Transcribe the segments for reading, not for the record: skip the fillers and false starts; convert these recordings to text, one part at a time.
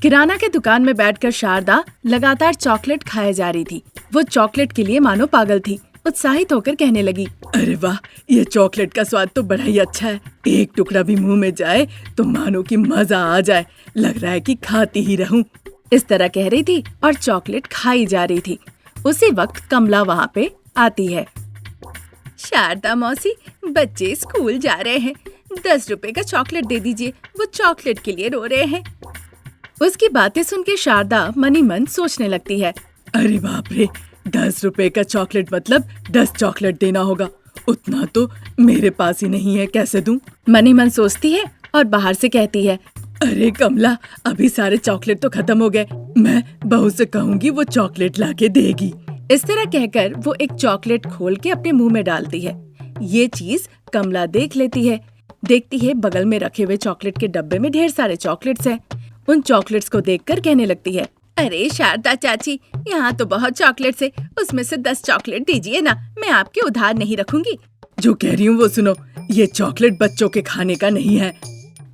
किराना के दुकान में बैठकर शारदा लगातार चॉकलेट खाए जा रही थी। वो चॉकलेट के लिए मानो पागल थी। उत्साहित होकर कहने लगी, अरे वाह, ये चॉकलेट का स्वाद तो बड़ा ही अच्छा है। एक टुकड़ा भी मुंह में जाए तो मानो कि मजा आ जाए। लग रहा है कि खाती ही रहूं। इस तरह कह रही थी और चॉकलेट खाई जा रही थी। उसी वक्त कमला वहाँ पे आती है। शारदा मौसी, बच्चे स्कूल जा रहे हैं, 10 रुपए का चॉकलेट दे दीजिए, वो चॉकलेट के लिए रो रहे हैं। उसकी बातें सुन के शारदा मनी मन सोचने लगती है, अरे बाप रे, 10 रुपए का चॉकलेट मतलब 10 चॉकलेट देना होगा। उतना तो मेरे पास ही नहीं है, कैसे दूं? मनी मन सोचती है और बाहर से कहती है, अरे कमला, अभी सारे चॉकलेट तो खत्म हो गए। मैं बहू से कहूँगी, वो चॉकलेट लाके देगी। इस तरह कहकर वो एक चॉकलेट खोल के अपने मुंह में डालती है। ये चीज कमला देख लेती है। देखती है बगल में रखे हुए चॉकलेट के डब्बे में ढेर सारे चॉकलेट्स हैं। उन चॉकलेट्स को देखकर कहने लगती है, अरे शारदा चाची, यहाँ तो बहुत चॉकलेट्स है, उसमें से 10 चॉकलेट दीजिए ना, मैं आपके उधार नहीं रखूंगी। जो कह रही हूँ वो सुनो, ये चॉकलेट बच्चों के खाने का नहीं है।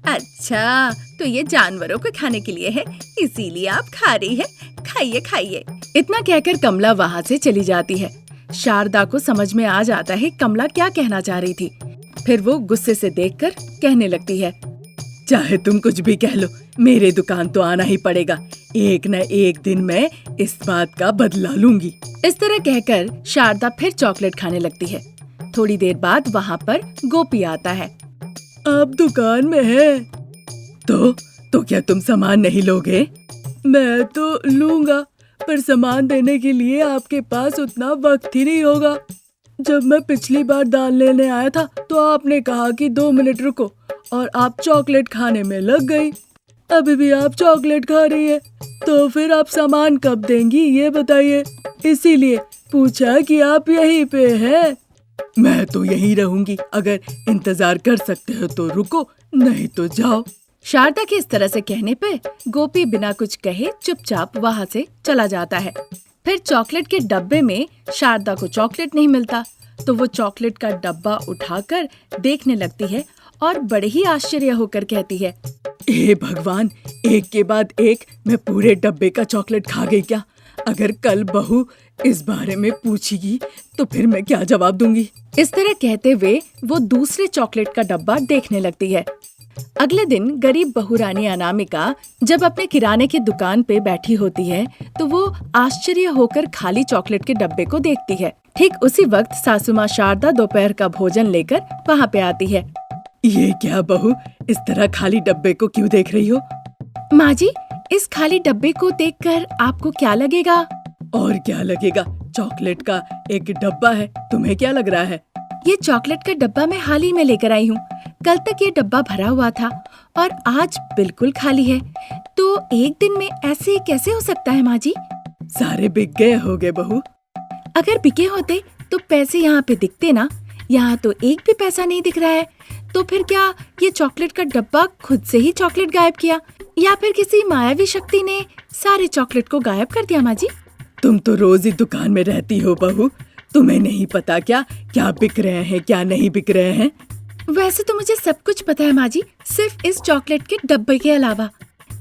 अच्छा, तो ये जानवरों को खाने के लिए है, इसीलिए आप खा रही है। खाइए खाइए। इतना कहकर कमला वहाँ से चली जाती है। शारदा को समझ में आ जाता है कमला क्या कहना चाह रही थी। फिर वो गुस्से से देखकर कहने लगती है, चाहे तुम कुछ भी कह लो, मेरे दुकान तो आना ही पड़ेगा। एक न एक दिन मैं इस बात का बदला लूंगी। इस तरह कहकर शारदा फिर चॉकलेट खाने लगती है। थोड़ी देर बाद वहाँ पर गोपी आता है। आप दुकान में है? तो क्या तुम सामान नहीं लोगे? मैं तो लूंगा, पर सामान देने के लिए आपके पास उतना वक्त ही नहीं होगा। जब मैं पिछली बार दाल लेने आया था तो आपने कहा कि 2 मिनट रुको, और आप चॉकलेट खाने में लग गई। अभी भी आप चॉकलेट खा रही है, तो फिर आप सामान कब देंगी ये बताइए। इसीलिए पूछा कि आप यहीं पे हैं। मैं तो यहीं रहूंगी, अगर इंतजार कर सकते हो तो रुको, नहीं तो जाओ। शारदा के इस तरह से कहने पे गोपी बिना कुछ कहे चुपचाप वहाँ से चला जाता है। फिर चॉकलेट के डब्बे में शारदा को चॉकलेट नहीं मिलता, तो वो चॉकलेट का डब्बा उठाकर देखने लगती है और बड़े ही आश्चर्य होकर कहती है, हे भगवान, एक के बाद एक मैं पूरे डब्बे का चॉकलेट खा गई क्या? अगर कल बहू इस बारे में पूछेगी तो फिर मैं क्या जवाब दूंगी? इस तरह कहते हुए वो दूसरे चॉकलेट का डब्बा देखने लगती है। अगले दिन गरीब बहू रानी अनामिका जब अपने किराने की दुकान पे बैठी होती है तो वो आश्चर्य होकर खाली चॉकलेट के डब्बे को देखती है। ठीक उसी वक्त सासू माँ शारदा दोपहर का भोजन लेकर वहाँ पे आती है। ये क्या बहू, इस तरह खाली डब्बे को क्यों देख रही हो? माँ जी, इस खाली डब्बे को देखकर आपको क्या लगेगा? और क्या लगेगा, चॉकलेट का एक डब्बा है, तुम्हें क्या लग रहा है? ये चॉकलेट का डब्बा मैं हाल ही में लेकर आई हूँ। कल तक ये डब्बा भरा हुआ था और आज बिल्कुल खाली है, तो एक दिन में ऐसे कैसे हो सकता है माँ जी? सारे बिक गए होंगे बहू। अगर बिके होते तो पैसे यहाँ पे दिखते ना, यहाँ तो एक भी पैसा नहीं दिख रहा है। तो फिर क्या ये चॉकलेट का डब्बा खुद से ही चॉकलेट गायब किया, या फिर किसी मायावी शक्ति ने सारे चॉकलेट को गायब कर दिया? माँ जी, तुम तो रोज ही दुकान में रहती हो बहू, तुम्हें नहीं पता क्या क्या बिक रहे हैं क्या नहीं बिक रहे हैं? वैसे तो मुझे सब कुछ पता है माँ जी, सिर्फ इस चॉकलेट के डब्बे के अलावा।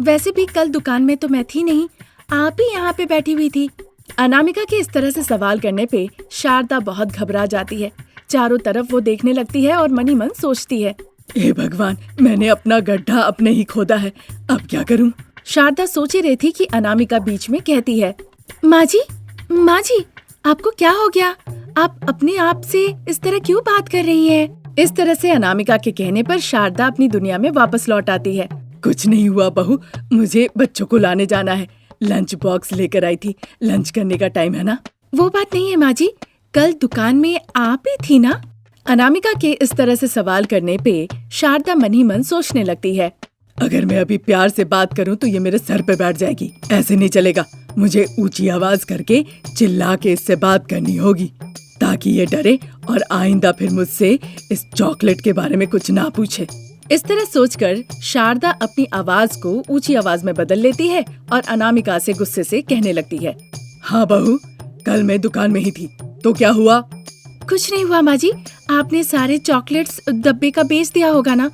वैसे भी कल दुकान में तो मैं थी नहीं, आप ही यहाँ पे बैठी हुई थी। अनामिका के इस तरह से सवाल करने पे शारदा बहुत घबरा जाती है। चारों तरफ वो देखने लगती है और मनी मन सोचती है, हे भगवान, मैंने अपना गड्ढा अपने ही खोदा है, अब क्या करूं? शारदा सोच ही रही थी कि अनामिका बीच में कहती है, माँ जी, आपको क्या हो गया? आप अपने आप से इस तरह क्यों बात कर रही है? इस तरह से अनामिका के कहने पर शारदा अपनी दुनिया में वापस लौट आती है। कुछ नहीं हुआ बहू, मुझे बच्चों को लाने जाना है, लंच बॉक्स लेकर आई थी, लंच करने का टाइम है ना। वो बात नहीं है माँ जी, कल दुकान में आप ही थी ना? अनामिका के इस तरह से सवाल करने पे शारदा मन ही मन सोचने लगती है, अगर मैं अभी प्यार से बात करूं तो ये मेरे सर पे बैठ जाएगी, ऐसे नहीं चलेगा। मुझे ऊंची आवाज करके चिल्ला के इससे बात करनी होगी, ताकि ये डरे और आइंदा फिर मुझसे इस चॉकलेट के बारे में कुछ ना पूछे। इस तरह सोचकर शारदा अपनी आवाज को ऊंची आवाज में बदल लेती है और अनामिका से गुस्से से कहने लगती है, हाँ बहू, कल मैं दुकान में ही थी, तो क्या हुआ? कुछ नहीं हुआ माँ जी, आपने सारे चॉकलेट्स डब्बे का बेच दिया होगा ना,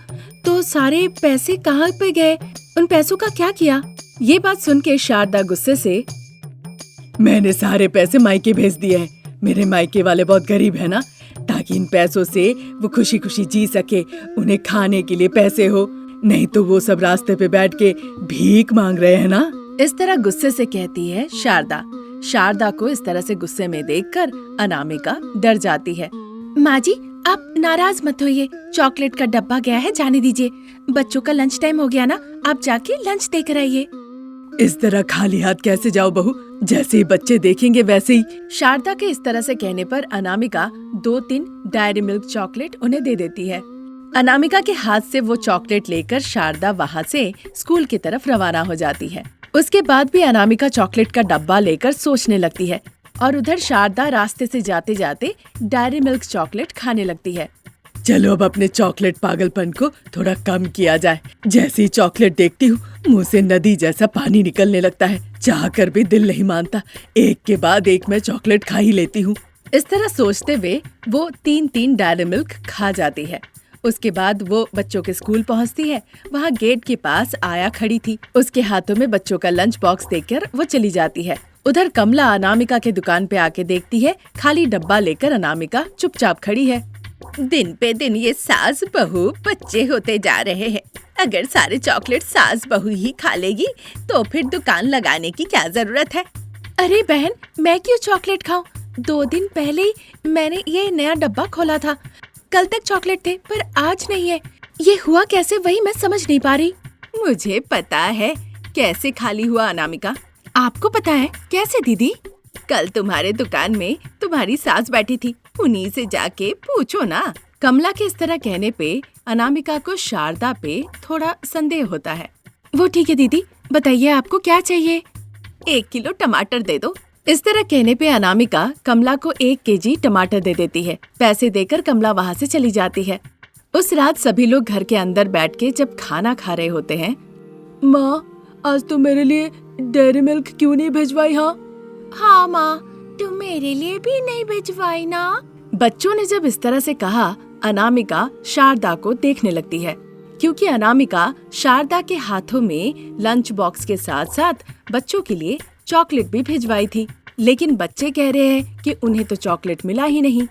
तो सारे पैसे कहाँ पे गए? उन पैसों का क्या किया? ये बात सुन के शारदा गुस्से से, मैंने सारे पैसे मायके भेज दिए हैं। मेरे मायके वाले बहुत गरीब है ना, ताकि इन पैसों से वो खुशी खुशी जी सके, उन्हें खाने के लिए पैसे हो, नहीं तो वो सब रास्ते पे बैठ के भीख मांग रहे हैं ना। इस तरह गुस्से से कहती है शारदा। शारदा को इस तरह से गुस्से में देखकर अनामिका डर जाती है। माँ जी, आप नाराज मत होइए, चॉकलेट का डब्बा गया है, जाने दीजिए। बच्चों का लंच टाइम हो गया ना, आप जाके लंच देकर आइए। इस तरह खाली हाथ कैसे जाओ बहू, जैसे ही बच्चे देखेंगे वैसे ही। शारदा के इस तरह से कहने पर अनामिका 2-3 डायरी मिल्क चॉकलेट उन्हें दे देती है। अनामिका के हाथ से वो चॉकलेट लेकर शारदा वहाँ से स्कूल की तरफ रवाना हो जाती है। उसके बाद भी अनामिका चॉकलेट का डब्बा लेकर सोचने लगती है और उधर शारदा रास्ते से जाते जाते डायरी मिल्क चॉकलेट खाने लगती है। चलो अब अपने चॉकलेट पागलपन को थोड़ा कम किया जाए। जैसे ही चॉकलेट देखती हूँ मुंह से नदी जैसा पानी निकलने लगता है, चाह कर भी दिल नहीं मानता, एक के बाद एक मैं चॉकलेट खा ही लेती हूँ। इस तरह सोचते हुए वो 3-3 डायरी मिल्क खा जाती है। उसके बाद वो बच्चों के स्कूल पहुंचती है। वहाँ गेट के पास आया खड़ी थी, उसके हाथों में बच्चों का लंच बॉक्स देखकर वो चली जाती है। उधर कमला अनामिका के दुकान पे आके देखती है, खाली डब्बा लेकर अनामिका चुपचाप खड़ी है। दिन पे दिन ये सास बहू बच्चे होते जा रहे हैं। अगर सारे चॉकलेट सास बहू ही खा लेगी तो फिर दुकान लगाने की क्या जरूरत है। अरे बहन, मैं क्यों चॉकलेट खाऊं? 2 दिन पहले ही मैंने ये नया डब्बा खोला था। कल तक चॉकलेट थे पर आज नहीं है। ये हुआ कैसे, वही मैं समझ नहीं पा रही। मुझे पता है कैसे खाली हुआ अनामिका। आपको पता है कैसे दीदी? कल तुम्हारे दुकान में तुम्हारी सास बैठी थी, उन्हीं से जाके पूछो ना। कमला के इस तरह कहने पे अनामिका को शारदा पे थोड़ा संदेह होता है। वो ठीक है दीदी, बताइए आपको क्या चाहिए? 1 किलो टमाटर दे दो। इस तरह कहने पे अनामिका कमला को 1 केजी टमाटर दे देती है। पैसे देकर कमला वहाँ से चली जाती है। उस रात सभी लोग घर के अंदर बैठ के जब खाना खा रहे होते हैं। माँ, आज तो मेरे लिए डेयरी मिल्क क्यों नहीं भिजवाई? हाँ माँ, तुम मेरे लिए भी नहीं भिजवाई ना। बच्चों ने जब इस तरह से कहा, अनामिका शारदा को देखने लगती है, क्योंकि अनामिका शारदा के हाथों में लंच बॉक्स के साथ साथ बच्चों के लिए चॉकलेट भी भिजवाई थी। लेकिन बच्चे कह रहे हैं कि उन्हें तो चॉकलेट मिला ही नहीं।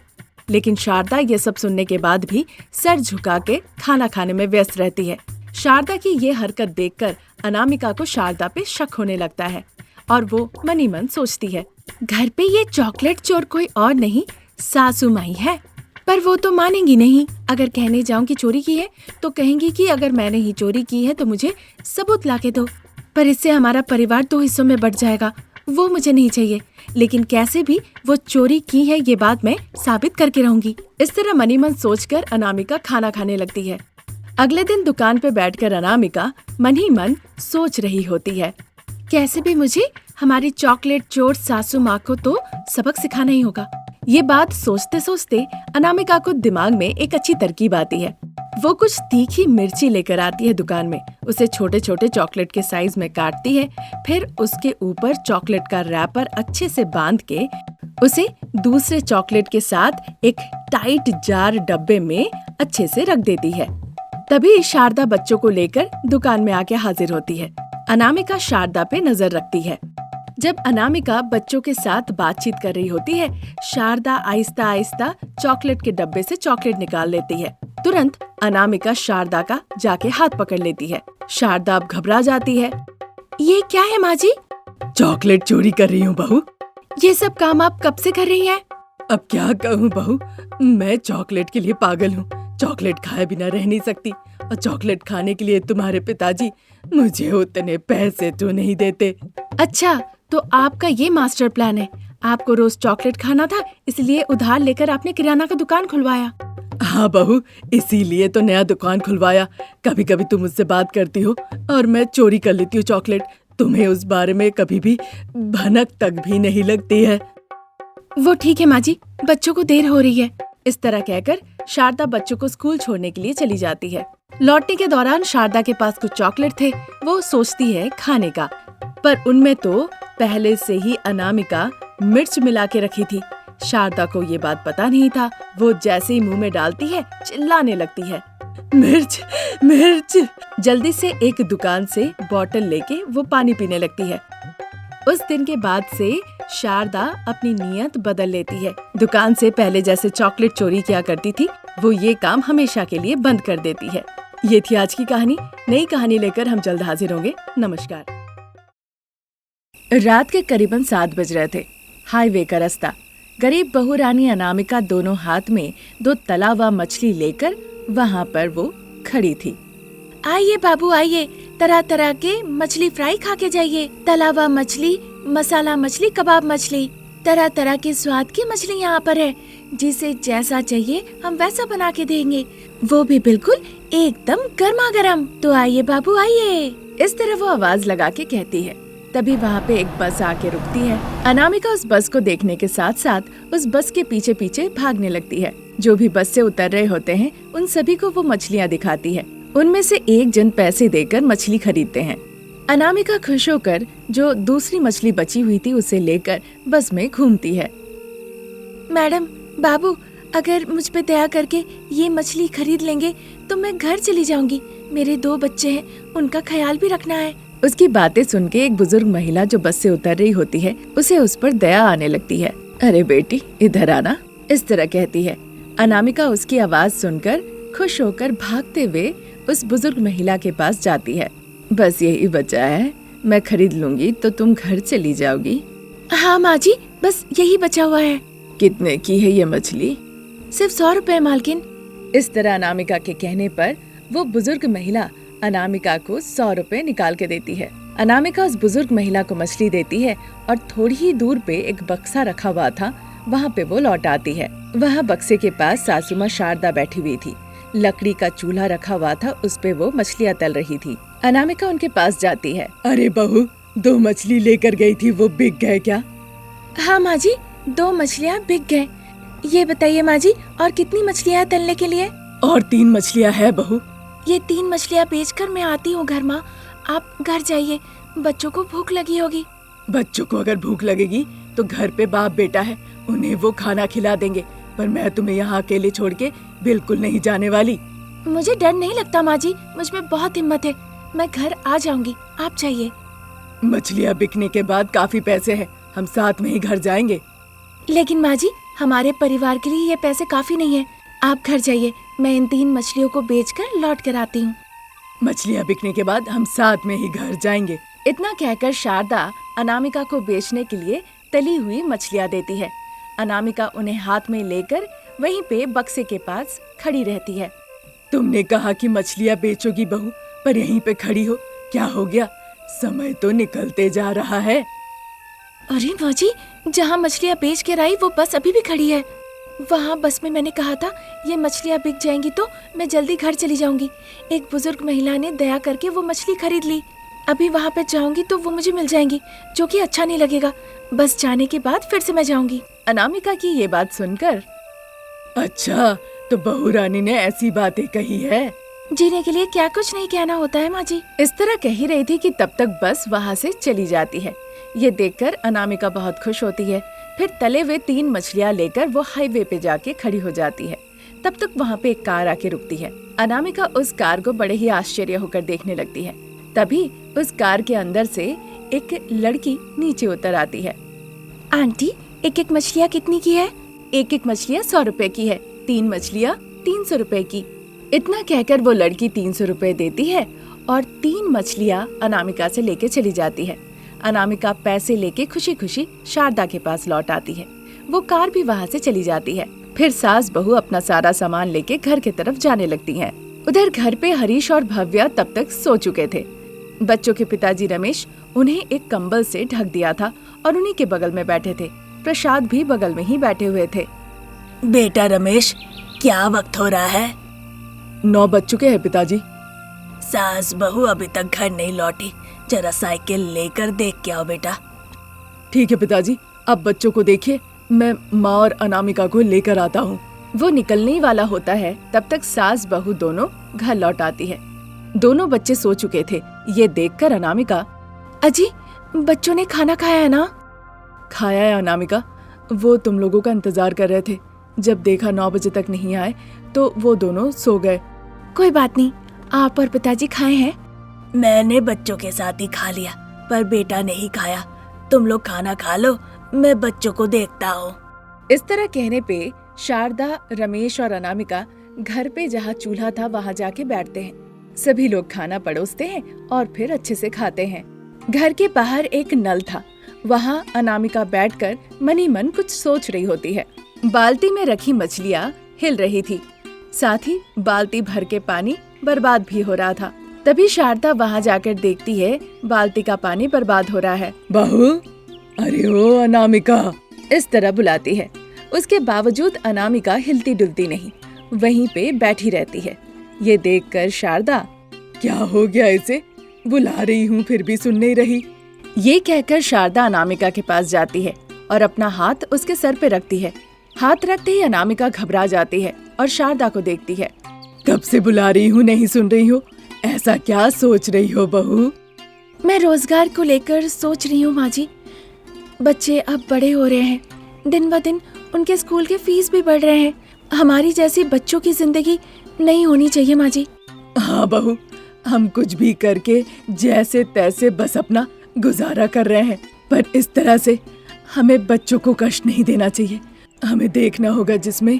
लेकिन शारदा ये सब सुनने के बाद भी सर झुका के खाना खाने में व्यस्त रहती है। शारदा की ये हरकत देखकर अनामिका को शारदा पे शक होने लगता है और वो मनी मन सोचती है, घर पे ये चॉकलेट चोर कोई और नहीं, सासू माई है। पर वो तो मानेंगी नहीं। अगर कहने जाऊं कि चोरी की है तो कहेंगी कि अगर मैंने ही चोरी की है तो मुझे सबूत लाके दो। पर इससे हमारा परिवार 2 हिस्सों में बंट जाएगा, वो मुझे नहीं चाहिए। लेकिन कैसे भी वो चोरी की है ये बात मैं साबित करके रहूंगी। इस तरह मनी मन सोचकर अनामिका खाना खाने लगती है। अगले दिन दुकान पे बैठकर अनामिका मन ही मन सोच रही होती है, कैसे भी मुझे हमारी चॉकलेट चोर सासू माँ को तो सबक सिखाना ही होगा। ये बात सोचते सोचते अनामिका को दिमाग में एक अच्छी तरकीब आती है। वो कुछ तीखी मिर्ची लेकर आती है दुकान में, उसे छोटे छोटे चॉकलेट के साइज में काटती है, फिर उसके ऊपर चॉकलेट का रैपर अच्छे से बांध के उसे दूसरे चॉकलेट के साथ एक टाइट जार डब्बे में अच्छे से रख देती है। तभी शारदा बच्चों को लेकर दुकान में आके हाजिर होती है। अनामिका शारदा पे नजर रखती है। जब अनामिका बच्चों के साथ बातचीत कर रही होती है, शारदा आहिस्ता आहिस्ता चॉकलेट के डब्बे से चॉकलेट निकाल लेती है। तुरंत अनामिका शारदा का जाके हाथ पकड़ लेती है। शारदा अब घबरा जाती है। ये क्या है माँ जी? चॉकलेट चोरी कर रही हूँ बहू। ये सब काम आप कब से कर रही हैं? अब क्या कहूँ बहू, मैं चॉकलेट के लिए पागल हूँ। चॉकलेट खाए बिना रह नहीं सकती और चॉकलेट खाने के लिए तुम्हारे पिताजी मुझे उतने पैसे तो नहीं देते। अच्छा, तो आपका ये मास्टर प्लान है। आपको रोज चॉकलेट खाना था, इसलिए उधार लेकर आपने किराना का दुकान खुलवाया। हाँ बहू, इसीलिए तो नया दुकान खुलवाया। कभी कभी तुम मुझसे बात करती हो और मैं चोरी कर लेती हूँ चॉकलेट। तुम्हें उस बारे में कभी भी भनक तक भी नहीं लगती है। वो ठीक है माँ जी, बच्चों को देर हो रही है। इस तरह कहकर शारदा बच्चों को स्कूल छोड़ने के लिए चली जाती है। लौटने के दौरान शारदा के पास कुछ चॉकलेट थे, वो सोचती है खाने का, पर उनमें तो पहले से ही अनामिका मिर्च मिला के रखी थी। शारदा को ये बात पता नहीं था। वो जैसे ही मुंह में डालती है चिल्लाने लगती है। मिर्च मिर्च। जल्दी से एक दुकान से बॉटल लेके वो पानी पीने लगती है। उस दिन के बाद से शारदा अपनी नीयत बदल लेती है। दुकान से पहले जैसे चॉकलेट चोरी किया करती थी, वो ये काम हमेशा के लिए बंद कर देती है। ये थी आज की कहानी। नई कहानी लेकर हम जल्द हाजिर होंगे। नमस्कार। रात के करीबन 7 बज रहे थे। हाईवे का रास्ता। गरीब बहू रानी अनामिका दोनों हाथ में 2 तला हुआ मछली लेकर वहाँ पर वो खड़ी थी। आइए बाबू आइए, तरह तरह के मछली फ्राई खा के जाइए। तला हुआ मछली, मसाला मछली, कबाब मछली, तरह तरह के स्वाद की मछली यहाँ पर है। जिसे जैसा चाहिए हम वैसा बना के देंगे, वो भी बिल्कुल एकदम गर्मा गर्म। तो आइए बाबू आइए। इस तरह वो आवाज लगा के कहती है। तभी वहाँ पे एक बस आके रुकती है। अनामिका उस बस को देखने के साथ साथ उस बस के पीछे पीछे भागने लगती है। जो भी बस से उतर रहे होते हैं उन सभी को वो मछलियाँ दिखाती है। उनमें से एक जन पैसे देकर मछली खरीदते हैं। अनामिका खुश होकर जो दूसरी मछली बची हुई थी उसे लेकर बस में घूमती है। मैडम, बाबू, अगर मुझ पे दया करके ये मछली खरीद लेंगे तो मैं घर चली जाऊंगी। मेरे 2 बच्चे हैं, उनका ख्याल भी रखना है। उसकी बातें सुन के एक बुजुर्ग महिला जो बस से उतर रही होती है उसे उस पर दया आने लगती है। अरे बेटी, इधर आना, इस तरह कहती है। अनामिका उसकी आवाज सुनकर खुश होकर भागते हुए उस बुजुर्ग महिला के पास जाती है। बस यही बचा है, मैं खरीद लूंगी तो तुम घर चली जाओगी। हाँ माँ जी, बस यही बचा हुआ है। कितने की है ये मछली? सिर्फ 100 रुपए मालकिन। इस तरह अनामिका के कहने पर वो बुजुर्ग महिला अनामिका को 100 रुपए निकाल के देती है। अनामिका उस बुजुर्ग महिला को मछली देती है और थोड़ी ही दूर पे एक बक्सा रखा हुआ था, वहाँ पे वो लौट आती है। वहाँ बक्से के पास सासू माँ शारदा बैठी हुई थी। लकड़ी का चूल्हा रखा हुआ था, उस पे वो मछलियाँ तल रही थी। अनामिका उनके पास जाती है। अरे बहू, 2 मछली लेकर गई थी, वो बिक गए क्या? हाँ माँ जी, 2 मछलियाँ बिक गए। ये बताइए माँ जी, और कितनी मछलियाँ तलने के लिए? और 3 मछलियाँ है बहू। ये 3 मछलियाँ बेचकर मैं आती हूँ घर माँ। आप घर जाइए, बच्चों को भूख लगी होगी। बच्चों को अगर भूख लगेगी तो घर पे बाप बेटा है, उन्हें वो खाना खिला देंगे। पर मैं तुम्हें यहाँ अकेले छोड़ के बिल्कुल नहीं जाने वाली। मुझे डर नहीं लगता माँ जी, मुझ में बहुत हिम्मत है। मैं घर आ जाऊंगी, आप जाइए। मछलियाँ बिकने के बाद काफी पैसे हैं, हम साथ में ही घर जाएंगे। लेकिन माँ जी, हमारे परिवार के लिए ये पैसे काफी नहीं है। आप घर जाइए, मैं इन 3 मछलियों को बेचकर लौट कर आती हूँ। मछलियाँ बिकने के बाद हम साथ में ही घर जाएंगे। इतना कहकर शारदा अनामिका को बेचने के लिए तली हुई मछलियाँ देती है। अनामिका उन्हें हाथ में लेकर वहीं पे बक्से के पास खड़ी रहती है। तुमने कहा कि मछलियाँ बेचोगी बहू, पर यहीं पे खड़ी हो, क्या हो गया? समय तो निकलते जा रहा है। अरे माँ जी, जहाँ मछलियाँ बेच कर आई वो बस अभी भी खड़ी है। वहाँ बस में मैंने कहा था ये मछलियाँ बिक जाएंगी तो मैं जल्दी घर चली जाऊंगी। एक बुजुर्ग महिला ने दया करके वो मछली खरीद ली। अभी वहाँ पे जाऊंगी तो वो मुझे मिल जाएंगी, जो कि अच्छा नहीं लगेगा। बस जाने के बाद फिर से मैं जाऊंगी। अनामिका की ये बात सुनकर, अच्छा, तो बहू रानी ने ऐसी बातें कही है? जीने के लिए क्या कुछ नहीं कहना होता है माँ जी। इस तरह कह ही रही थी कि तब तक बस वहाँ से चली जाती है। ये देखकर अनामिका बहुत खुश होती है। फिर तले हुए 3 मछलियाँ लेकर वो हाईवे पे जाके खड़ी हो जाती है। तब तक वहाँ पे एक कार आके रुकती है। अनामिका उस कार को बड़े ही आश्चर्य होकर देखने लगती है। तभी उस कार के अंदर से एक लड़की नीचे उतर आती है। आंटी, एक मछलियाँ कितनी की है? एक मछलियाँ 100 रुपए की है, 3 मछलियाँ 300 रुपए की। इतना कहकर वो लड़की 300 रुपए देती है और 3 मछलियाँ अनामिका से लेके चली जाती है। अनामिका पैसे लेके खुशी खुशी शारदा के पास लौट आती है। वो कार भी वहाँ से चली जाती है। फिर सास बहू अपना सारा सामान लेके घर की तरफ जाने लगती हैं। उधर घर पे हरीश और भव्या तब तक सो चुके थे। बच्चों के पिताजी रमेश उन्हें एक कंबल से ढक दिया था और उन्हीं के बगल में बैठे थे। प्रसाद भी बगल में ही बैठे हुए थे। बेटा रमेश, क्या वक्त हो रहा है? 9 बज चुके हैं पिताजी। सास बहू अभी तक घर नहीं लौटी, जरा साइकिल लेकर देख के आओ बेटा। ठीक है पिताजी, अब बच्चों को देखिए, मैं माँ और अनामिका को लेकर आता हूँ। वो निकलने ही वाला होता है, तब तक सास बहू दोनों घर लौट आती है। दोनों बच्चे सो चुके थे। ये देखकर अनामिका, अजी, बच्चों ने खाना खाया है ना? खाया है अनामिका, वो तुम लोगों का इंतजार कर रहे थे। जब देखा 9 बजे तक नहीं आए तो वो दोनों सो गए। कोई बात नहीं, आप और पिताजी खाए हैं? मैंने बच्चों के साथ ही खा लिया, पर बेटा नहीं खाया। तुम लोग खाना खा लो, मैं बच्चों को देखता हूँ। इस तरह कहने पे शारदा, रमेश और अनामिका घर पे जहाँ चूल्हा था वहाँ जाके बैठते हैं। सभी लोग खाना परोसते हैं और फिर अच्छे से खाते हैं। घर के बाहर एक नल था, वहाँ अनामिका बैठकर मनी मन कुछ सोच रही होती है। बाल्टी में रखी मछलियाँ हिल रही थी, साथ ही बाल्टी भर के पानी बर्बाद भी हो रहा था। तभी शारदा वहाँ जाकर देखती है बाल्टी का पानी बर्बाद हो रहा है। बहू, अरे ओ अनामिका, इस तरह बुलाती है। उसके बावजूद अनामिका हिलती डुलती नहीं, वहीं पे बैठी रहती है। ये देखकर शारदा, क्या हो गया इसे? बुला रही हूँ फिर भी सुन नहीं रही। ये कहकर शारदा अनामिका के पास जाती है और अपना हाथ उसके सर पे रखती है। हाथ रखते ही अनामिका घबरा जाती है और शारदा को देखती है। कब से बुला रही हूँ, नहीं सुन रही हो? ऐसा क्या सोच रही हो बहू? मैं रोजगार को लेकर सोच रही हूँ माँ जी। बच्चे अब बड़े हो रहे हैं, दिन ब दिन उनके स्कूल के फीस भी बढ़ रहे हैं। हमारी जैसी बच्चों की जिंदगी नहीं होनी चाहिए माँ जी। हाँ बहू, हम कुछ भी करके जैसे तैसे बस अपना गुजारा कर रहे हैं, पर इस तरह से हमें बच्चों को कष्ट नहीं देना चाहिए। हमें देखना होगा जिसमें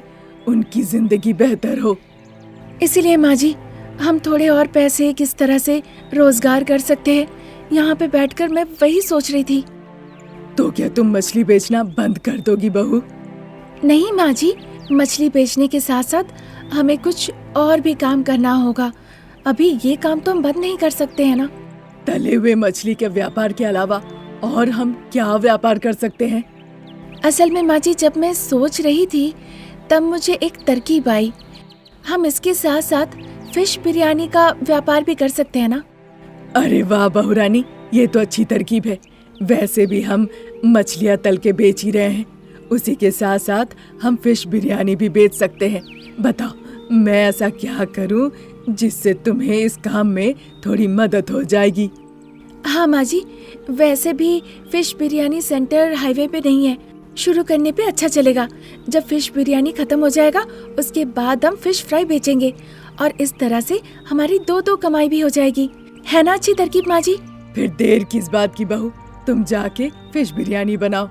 उनकी जिंदगी बेहतर हो। इसीलिए माँ जी, हम थोड़े और पैसे किस तरह से रोजगार कर सकते हैं, यहाँ पे बैठकर मैं वही सोच रही थी। तो क्या तुम मछली बेचना बंद कर दोगी बहू? नहीं माँ जी, मछली बेचने के साथ साथ हमें कुछ और भी काम करना होगा। अभी ये काम तो हम बंद नहीं कर सकते हैं ना। तले हुए मछली के व्यापार के अलावा और हम क्या व्यापार कर सकते हैं? असल में माँ जी, जब मैं सोच रही थी तब मुझे एक तरकीब आई। हम इसके साथ साथ फिश बिरयानी का व्यापार भी कर सकते हैं ना। अरे वाह बहू रानी, ये तो अच्छी तरकीब है। वैसे भी हम मछलियाँ तल के बेच ही रहे हैं, उसी के साथ साथ हम फिश बिरयानी भी बेच सकते हैं। बताओ, मैं ऐसा क्या करूं जिससे तुम्हें इस काम में थोड़ी मदद हो जाएगी? हाँ माँ जी, वैसे भी फिश बिरयानी सेंटर हाईवे पे नहीं है। शुरू करने पे अच्छा चलेगा। जब फिश बिरयानी खत्म हो जाएगा उसके बाद हम फिश फ्राई बेचेंगे और इस तरह से हमारी दो कमाई भी हो जाएगी। है ना अच्छी तरकीब माँ जी? फिर देर किस बात की बहू, तुम जाके फिश बिरयानी बनाओ।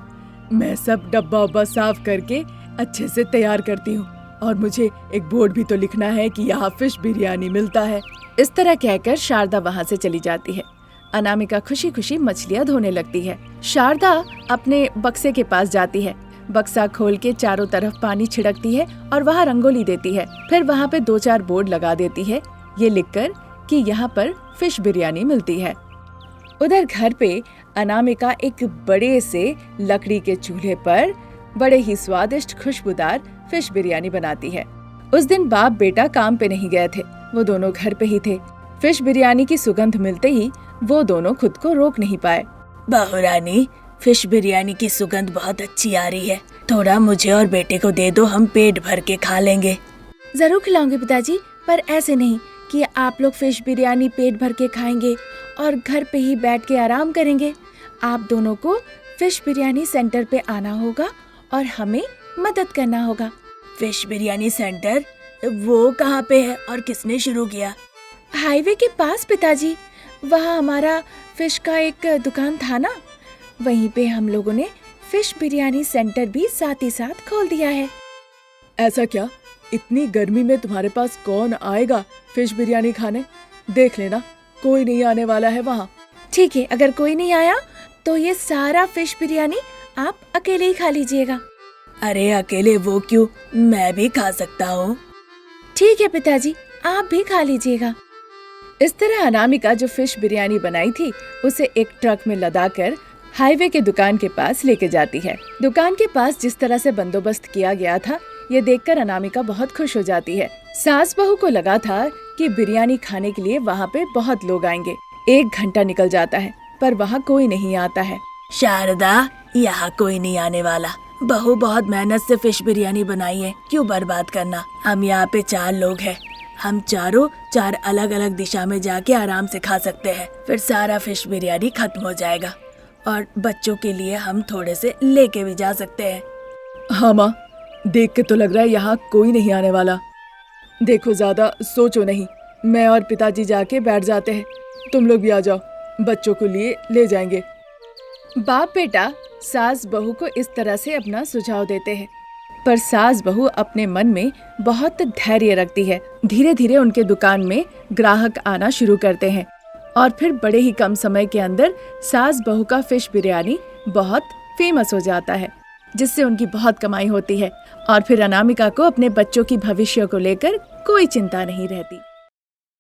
मैं सब डब्बा उब्बा साफ करके अच्छे से तैयार करती हूँ, और मुझे एक बोर्ड भी तो लिखना है कि यहाँ फिश बिरयानी मिलता है। इस तरह कहकर शारदा वहाँ से चली जाती है। अनामिका खुशी खुशी मछलियाँ धोने लगती है। शारदा अपने बक्से के पास जाती है, बक्सा खोल के चारों तरफ पानी छिड़कती है और वहाँ रंगोली देती है। फिर वहाँ पे 2-4 बोर्ड लगा देती है, ये लिखकर कि यहाँ पर फिश बिरयानी मिलती है। उधर घर पे अनामिका एक बड़े से लकड़ी के चूल्हे पर बड़े ही स्वादिष्ट खुशबूदार फिश बिरयानी बनाती है। उस दिन बाप बेटा काम पे नहीं गए थे, वो दोनों घर पे ही थे। फिश बिरयानी की सुगंध मिलते ही वो दोनों खुद को रोक नहीं पाए। बहू रानी, फिश बिरयानी की सुगंध बहुत अच्छी आ रही है, थोड़ा मुझे और बेटे को दे दो, हम पेट भर के खा लेंगे। जरूर खिलाऊंगी पिताजी, पर ऐसे नहीं कि आप लोग फिश बिरयानी पेट भर के खाएंगे और घर पे ही बैठ के आराम करेंगे। आप दोनों को फिश बिरयानी सेंटर पे आना होगा और हमें मदद करना होगा। फिश बिरयानी सेंटर वो कहाँ पे है और किसने शुरू किया? हाईवे के पास पिताजी, वहाँ हमारा फिश का एक दुकान था ना, वहीं पे हम लोगों ने फिश बिरयानी सेंटर भी साथ ही साथ खोल दिया है। ऐसा क्या? इतनी गर्मी में तुम्हारे पास कौन आएगा फिश बिरयानी खाने? देख लेना, कोई नहीं आने वाला है वहाँ। ठीक है, अगर कोई नहीं आया तो ये सारा फिश बिरयानी आप अकेले ही खा लीजिएगा। अरे अकेले वो क्यों, मैं भी खा सकता हूँ। ठीक है पिताजी, आप भी खा लीजिएगा। इस तरह अनामिका जो फिश बिरयानी बनाई थी उसे एक ट्रक में लदाकर हाईवे के दुकान के पास लेके जाती है। दुकान के पास जिस तरह से बंदोबस्त किया गया था, ये देखकर अनामिका बहुत खुश हो जाती है। सास बहू को लगा था कि बिरयानी खाने के लिए वहाँ पे बहुत लोग आएंगे। 1 घंटा निकल जाता है पर वहाँ कोई नहीं आता है। शारदा, यहाँ कोई नहीं आने वाला। बहू बहुत मेहनत से फिश बिरयानी बनाई है, क्यों बर्बाद करना। हम यहाँ पे 4 लोग हैं, हम चारों 4 अलग अलग दिशा में जाके आराम से खा सकते हैं। फिर सारा फिश बिरयानी खत्म हो जाएगा और बच्चों के लिए हम थोड़े से लेके भी जा सकते हैं। हाँ माँ, देख के तो लग रहा है यहाँ कोई नहीं आने वाला। देखो, ज्यादा सोचो नहीं, मैं और पिताजी जाके बैठ जाते हैं, तुम लोग भी आ जाओ, बच्चों को लिए ले जाएंगे। बाप बेटा सास बहू को इस तरह से अपना सुझाव देते हैं, पर सास बहू अपने मन में बहुत धैर्य रखती है। धीरे धीरे उनके दुकान में ग्राहक आना शुरू करते हैं और फिर बड़े ही कम समय के अंदर सास बहू का फिश बिरयानी बहुत फेमस हो जाता है, जिससे उनकी बहुत कमाई होती है और फिर अनामिका को अपने बच्चों की भविष्य को लेकर कोई चिंता नहीं रहती।